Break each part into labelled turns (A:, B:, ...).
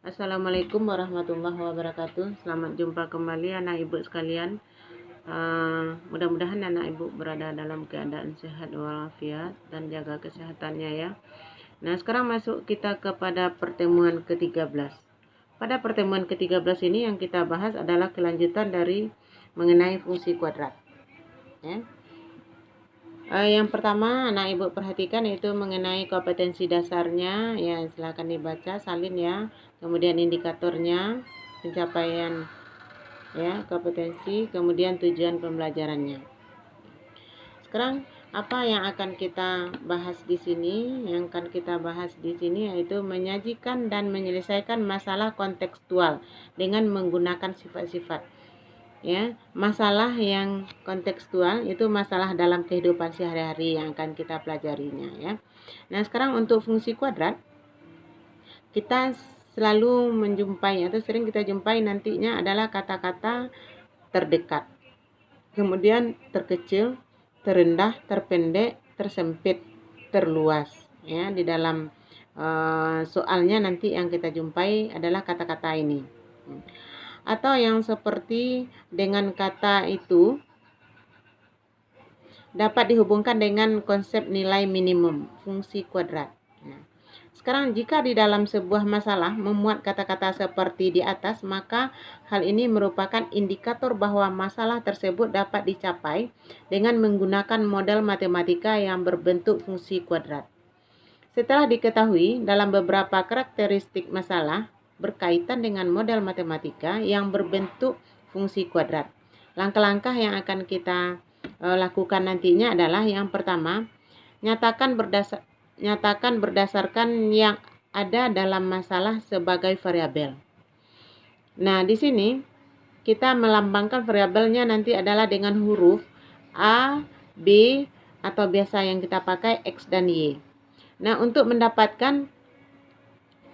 A: Assalamualaikum warahmatullahi wabarakatuh. Selamat jumpa kembali anak ibu sekalian. Mudah-mudahan anak ibu berada dalam keadaan sehat walafiat dan jaga kesehatannya ya. Nah, sekarang masuk kita kepada pertemuan ke-13. Pada pertemuan ke-13 ini yang kita bahas adalah kelanjutan dari mengenai fungsi kuadrat. Ya. Yang pertama anak ibu perhatikan yaitu mengenai kompetensi dasarnya, ya silakan dibaca salin ya. Kemudian indikatornya, pencapaian ya kompetensi, kemudian tujuan pembelajarannya. Sekarang apa yang akan kita bahas di sini? Yang akan kita bahas di sini yaitu menyajikan dan menyelesaikan masalah kontekstual dengan menggunakan sifat-sifat. Ya, masalah yang kontekstual itu masalah dalam kehidupan sehari-hari yang akan kita pelajarinya ya. Nah, sekarang untuk fungsi kuadrat kita selalu menjumpai atau sering kita jumpai nantinya adalah kata-kata terdekat. Kemudian terkecil, terendah, terpendek, tersempit, terluas ya. Di dalam soalnya nanti yang kita jumpai adalah kata-kata ini. Atau yang seperti dengan kata itu dapat dihubungkan dengan konsep nilai minimum fungsi kuadrat. Nah, sekarang jika di dalam sebuah masalah memuat kata-kata seperti di atas, maka hal ini merupakan indikator bahwa masalah tersebut dapat dicapai dengan menggunakan model matematika yang berbentuk fungsi kuadrat. Setelah diketahui dalam beberapa karakteristik masalah berkaitan dengan model matematika yang berbentuk fungsi kuadrat. Langkah-langkah yang akan kita lakukan nantinya adalah yang pertama, nyatakan berdasarkan yang ada dalam masalah sebagai variabel. Nah, di sini kita melambangkan variabelnya nanti adalah dengan huruf A, B, atau biasa yang kita pakai X dan Y. Nah, untuk mendapatkan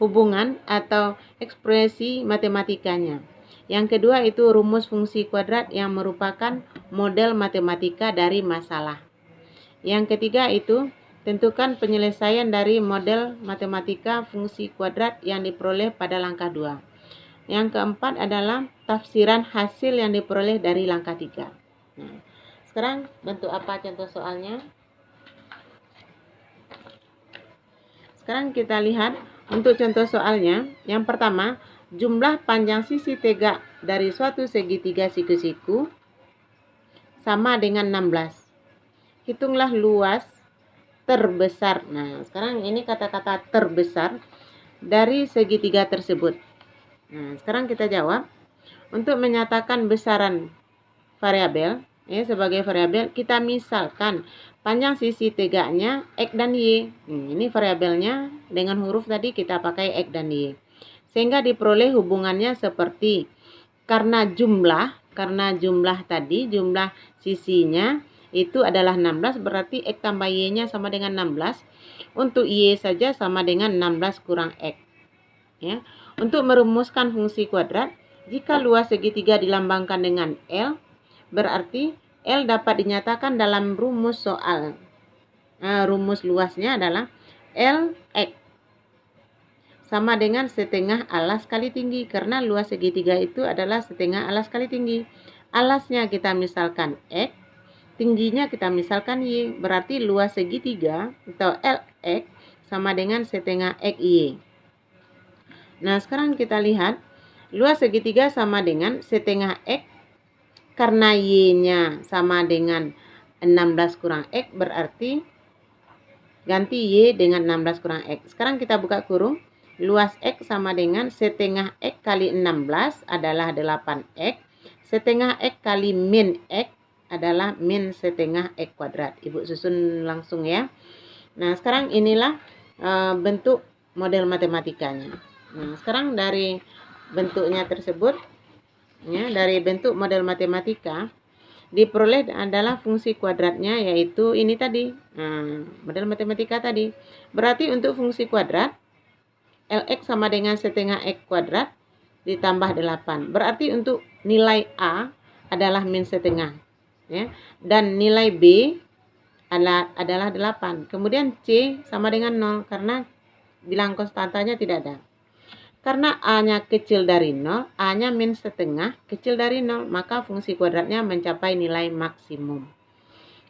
A: hubungan atau ekspresi matematikanya. Yang kedua itu rumus fungsi kuadrat yang merupakan model matematika dari masalah. Yang ketiga itu tentukan penyelesaian dari model matematika fungsi kuadrat yang diperoleh pada langkah 2. Yang keempat adalah tafsiran hasil yang diperoleh dari langkah 3. Nah, sekarang bentuk apa contoh soalnya? Sekarang kita lihat untuk contoh soalnya. Yang pertama, jumlah panjang sisi tegak dari suatu segitiga siku-siku sama dengan 16. Hitunglah luas terbesar. Nah, sekarang ini kata-kata terbesar dari segitiga tersebut. Nah, sekarang kita jawab. Untuk menyatakan besaran variabel, ya, sebagai variabel, kita misalkan panjang sisi tegaknya X dan Y. Ini variabelnya dengan huruf tadi kita pakai X dan Y. Sehingga diperoleh hubungannya seperti karena jumlah tadi, jumlah sisinya itu adalah 16, berarti X tambah Y-nya sama dengan 16. Untuk Y saja sama dengan 16 kurang X. Ya. Untuk merumuskan fungsi kuadrat, jika luas segitiga dilambangkan dengan L, berarti L dapat dinyatakan dalam rumus soal. Rumus luasnya adalah Lx sama dengan setengah alas kali tinggi, karena luas segitiga itu adalah setengah alas kali tinggi. Alasnya kita misalkan X, tingginya kita misalkan Y, berarti luas segitiga atau Lx sama dengan setengah XY. Nah, sekarang kita lihat luas segitiga sama dengan setengah X, karena Y-nya sama dengan 16 kurang X, berarti ganti Y dengan 16 kurang X. Sekarang kita buka kurung. Luas X sama dengan setengah X kali 16 adalah 8X. Setengah X kali min X adalah min setengah X kuadrat. Ibu susun langsung ya. Nah, sekarang inilah bentuk model matematikanya. Nah, sekarang dari bentuknya tersebut, ya, dari bentuk model matematika diperoleh adalah fungsi kuadratnya, yaitu ini tadi. Nah, model matematika tadi. Berarti untuk fungsi kuadrat Lx sama dengan setengah X kuadrat ditambah 8. Berarti untuk nilai A adalah min setengah. Ya. Dan nilai B adalah 8. Kemudian C sama dengan 0 karena bilang konstantanya tidak ada. karena A-nya kecil dari 0, A-nya min setengah kecil dari 0, maka fungsi kuadratnya mencapai nilai maksimum.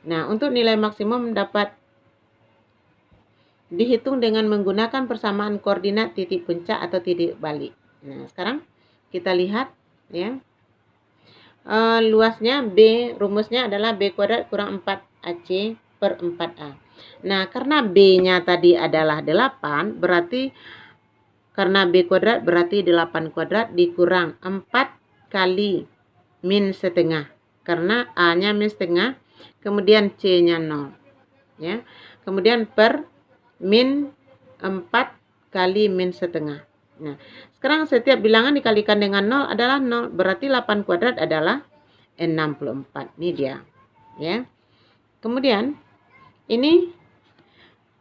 A: Nah, untuk nilai maksimum dapat dihitung dengan menggunakan persamaan koordinat titik puncak atau titik balik. Nah, sekarang kita lihat ya. Luasnya B, rumusnya adalah B kuadrat kurang 4AC per 4A. Nah, karena B-nya tadi adalah 8, berarti karena B kuadrat berarti 8 kuadrat dikurang 4 kali min setengah. Karena A-nya min setengah, kemudian C-nya 0. Ya. Kemudian per min 4 kali min setengah. Nah, sekarang setiap bilangan dikalikan dengan 0 adalah 0. Berarti 8 kuadrat adalah 64. Ini dia. Ya. Kemudian, ini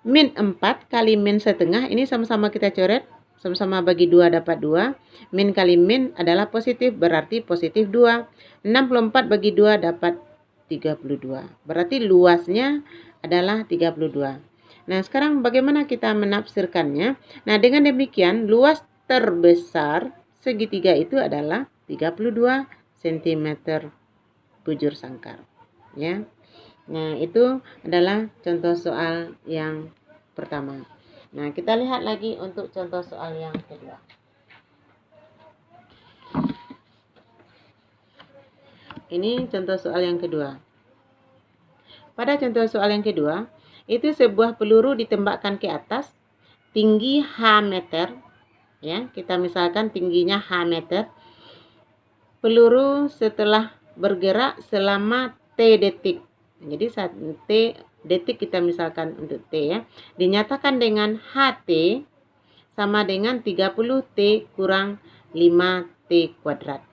A: min 4 kali min setengah. Ini sama-sama kita coret. Sama-sama bagi 2 dapat 2. Min kali min adalah positif. Berarti positif 2. 64 bagi 2 dapat 32. Berarti luasnya adalah 32. Nah, sekarang bagaimana kita menafsirkannya? Nah, dengan demikian, luas terbesar segitiga itu adalah 32 cm bujur sangkar. Ya. Nah, itu adalah contoh soal yang pertama. Nah, kita lihat lagi untuk contoh soal yang kedua. Ini contoh soal yang kedua. Pada contoh soal yang kedua, itu sebuah peluru ditembakkan ke atas, tinggi H meter, ya, kita misalkan tingginya H meter. Peluru setelah bergerak selama T detik. Jadi saat T detik kita misalkan untuk T ya, dinyatakan dengan HT sama dengan 30T kurang 5T kuadrat.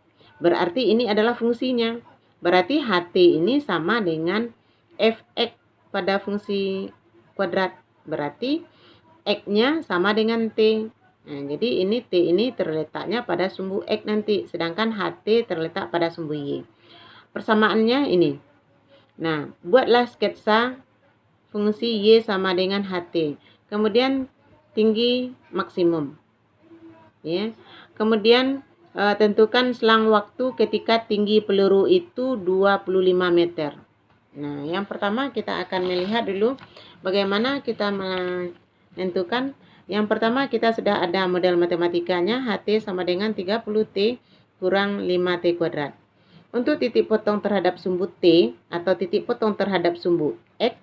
A: Berarti ini adalah fungsinya. Berarti HT ini sama dengan Fx pada fungsi kuadrat. Berarti X-nya sama dengan T. Nah, jadi ini T ini terletaknya pada sumbu X nanti. Sedangkan HT terletak pada sumbu Y. Persamaannya ini. Nah, buatlah sketsa fungsi Y sama dengan HT. Kemudian tinggi maksimum. Ya. Kemudian tentukan selang waktu ketika tinggi peluru itu 25 meter. Nah, yang pertama kita akan melihat dulu bagaimana kita menentukan. Yang pertama kita sudah ada model matematikanya, HT sama dengan 30T kurang 5T kuadrat. Untuk titik potong terhadap sumbu T atau titik potong terhadap sumbu X,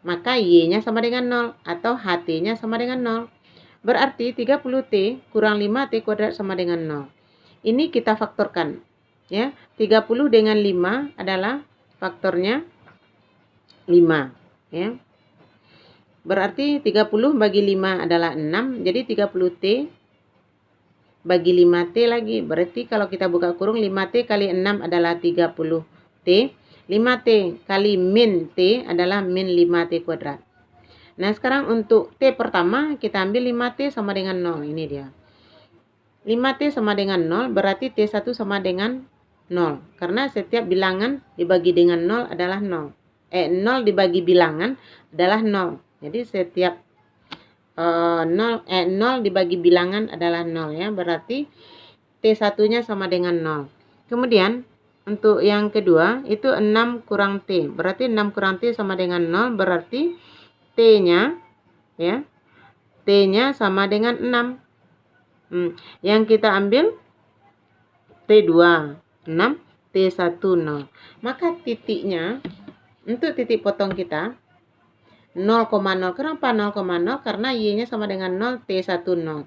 A: maka Y-nya sama dengan 0 atau HT-nya sama dengan 0. Berarti 30T kurang 5T kuadrat sama dengan 0. Ini kita faktorkan. Ya, 30 dengan 5 adalah faktornya 5. Ya. Berarti 30 bagi 5 adalah 6. Jadi 30T bagi 5T lagi. Berarti kalau kita buka kurung 5T kali 6 adalah 30T. 5T kali min T adalah min 5T kuadrat. Nah, sekarang untuk T pertama kita ambil 5T sama dengan 0. Ini dia. 5T sama dengan 0 berarti T1 sama dengan 0. Karena setiap bilangan dibagi dengan 0 adalah 0. 0 dibagi bilangan adalah 0. Jadi setiap 0 dibagi bilangan adalah 0 ya. Berarti T1-nya sama dengan 0. Kemudian untuk yang kedua itu 6 kurang T. Berarti 6 kurang T sama dengan 0 berarti T-nya ya. T-nya sama dengan 6. Yang kita ambil T2 6, T1 0. Maka titiknya untuk titik potong kita 0,0. Kenapa 0,0? Karena Y-nya sama dengan 0, T1 0.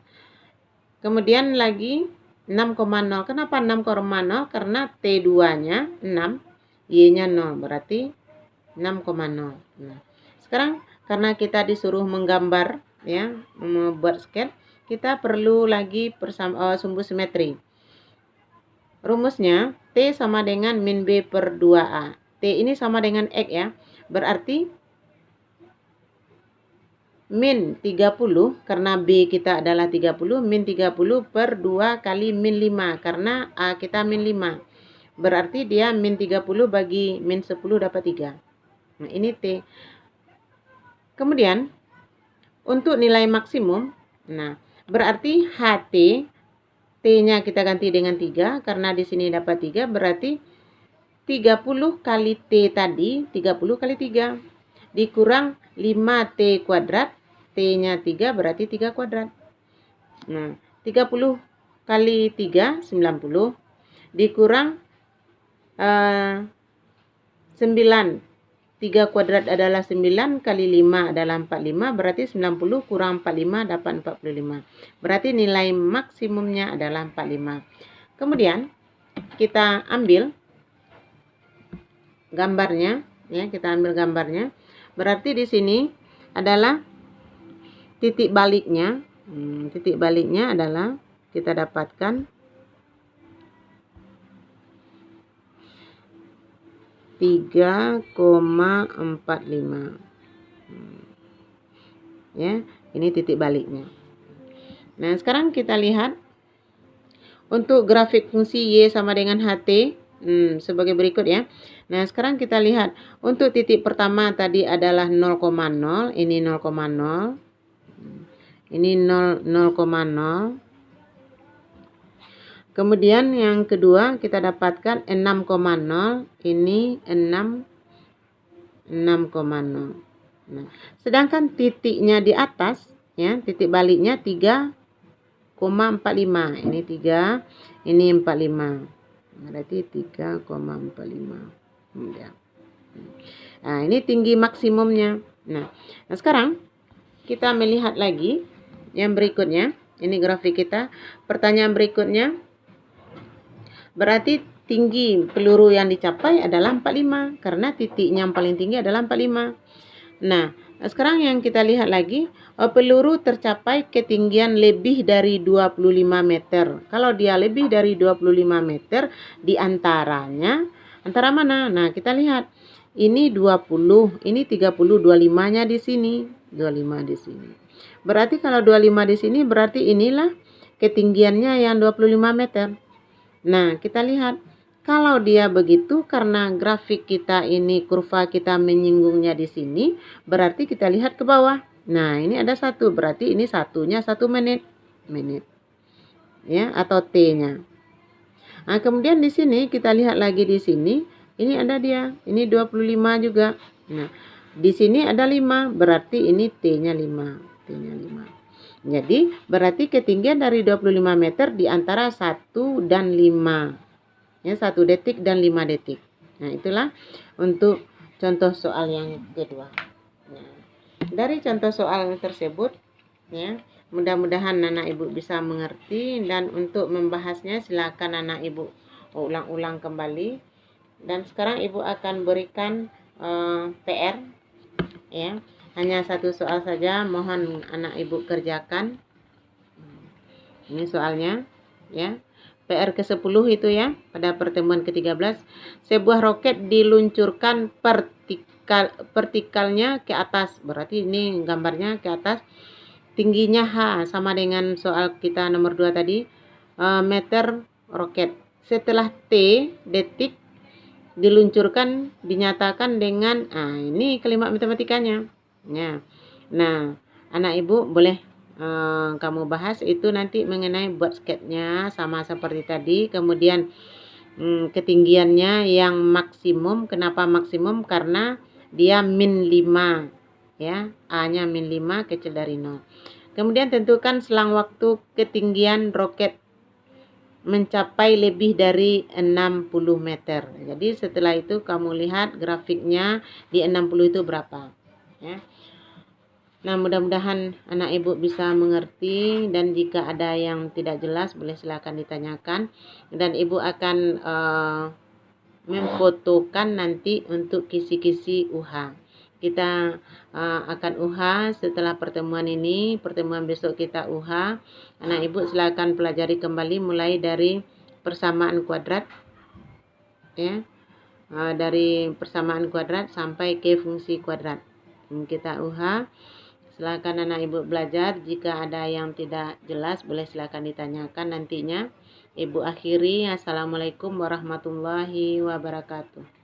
A: Kemudian lagi 6,0. Kenapa 6,0? Karena T2-nya 6, Y-nya 0. Berarti 6,0. Nah, sekarang karena kita disuruh menggambar ya, membuat sketch, kita perlu lagi sumbu simetri. Rumusnya T sama dengan min B per 2A. T ini sama dengan X ya. Berarti min 30 karena B kita adalah 30, min 30 per 2 kali min 5 karena A kita min 5. Berarti dia min 30 bagi min 10 dapat 3. Nah, ini T. Kemudian untuk nilai maksimum, nah berarti HT T-nya kita ganti dengan 3 karena di sini dapat 3, berarti 30 kali T tadi, 30 kali 3 dikurang 5T kuadrat, T-nya 3 berarti 3 kuadrat. Nah, 30 kali 3, 90 dikurang 9. 3 kuadrat adalah 9 kali 5 adalah 45, berarti 90 kurang 45 dapat 45. Berarti nilai maksimumnya adalah 45. Kemudian kita ambil gambarnya, ya, kita ambil gambarnya. Berarti di sini adalah titik baliknya. Titik baliknya adalah kita dapatkan 3,45. Ya, ini titik baliknya. Nah, sekarang kita lihat untuk grafik fungsi Y sama dengan HT sebagai berikut ya. Nah, sekarang kita lihat untuk titik pertama tadi adalah 0,0, ini 0,0. Ini 0,0. Kemudian yang kedua kita dapatkan 6,0, ini 6,0. Nah, sedangkan titiknya di atas, ya, titik baliknya 3,45. Ini 3, ini 45. Berarti 3,45. Ya. Nah, ini tinggi maksimumnya. Nah, sekarang kita melihat lagi yang berikutnya. Ini grafik kita. Pertanyaan berikutnya. Berarti tinggi peluru yang dicapai adalah 45 karena titiknya yang paling tinggi adalah 45. Nah, sekarang yang kita lihat lagi, peluru tercapai ketinggian lebih dari 25 meter. Kalau dia lebih dari 25 meter, di antaranya antara mana? Nah, kita lihat. Ini 20, ini 30, 25-nya di sini, 25 di sini. Berarti kalau 25 di sini berarti inilah ketinggiannya yang 25 meter. Nah, kita lihat kalau dia begitu karena grafik kita ini kurva kita menyinggungnya di sini, berarti kita lihat ke bawah. Nah, ini ada 1, berarti ini satunya 1 menit. Ya, atau T-nya. Nah, kemudian di sini kita lihat lagi di sini, ini ada dia, ini 25 juga. Nah, di sini ada 5, berarti ini T-nya 5. T-nya 5. Jadi, berarti ketinggian dari 25 meter di antara 1 dan 5. Ya, 1 detik dan 5 detik. Nah, itulah untuk contoh soal yang kedua. Nah, dari contoh soal tersebut, ya, mudah-mudahan anak ibu bisa mengerti, dan untuk membahasnya silakan anak ibu ulang-ulang kembali. Dan sekarang ibu akan berikan PR, ya. Hanya 1 soal saja, mohon anak ibu kerjakan. Ini soalnya, ya. PR ke-10 itu ya, pada pertemuan ke-13. Sebuah roket diluncurkan vertikalnya ke atas. Berarti ini gambarnya ke atas. Tingginya H sama dengan soal kita nomor 2 tadi. Meter roket. Setelah T detik diluncurkan, dinyatakan dengan, ini kalimat matematikanya. Ya. Nah, anak ibu boleh kamu bahas itu nanti mengenai buat sketnya sama seperti tadi. Kemudian ketinggiannya yang maksimum. Kenapa maksimum? Karena dia min 5, ya, A-nya min 5 kecil dari 0. Kemudian tentukan selang waktu ketinggian roket mencapai lebih dari 60 meter. Jadi setelah itu kamu lihat grafiknya di 60 itu berapa, ya. Nah, mudah-mudahan anak ibu bisa mengerti, dan jika ada yang tidak jelas boleh silakan ditanyakan, dan ibu akan memfotokan nanti untuk kisi-kisi UH. Kita akan UH setelah pertemuan ini. Pertemuan besok kita UH. Anak ibu silakan pelajari kembali mulai dari persamaan kuadrat, ya, dari persamaan kuadrat sampai ke fungsi kuadrat. Kita UH. Silakan anak ibu belajar. Jika ada yang tidak jelas boleh silakan ditanyakan nantinya. Ibu akhiri. Assalamualaikum warahmatullahi wabarakatuh.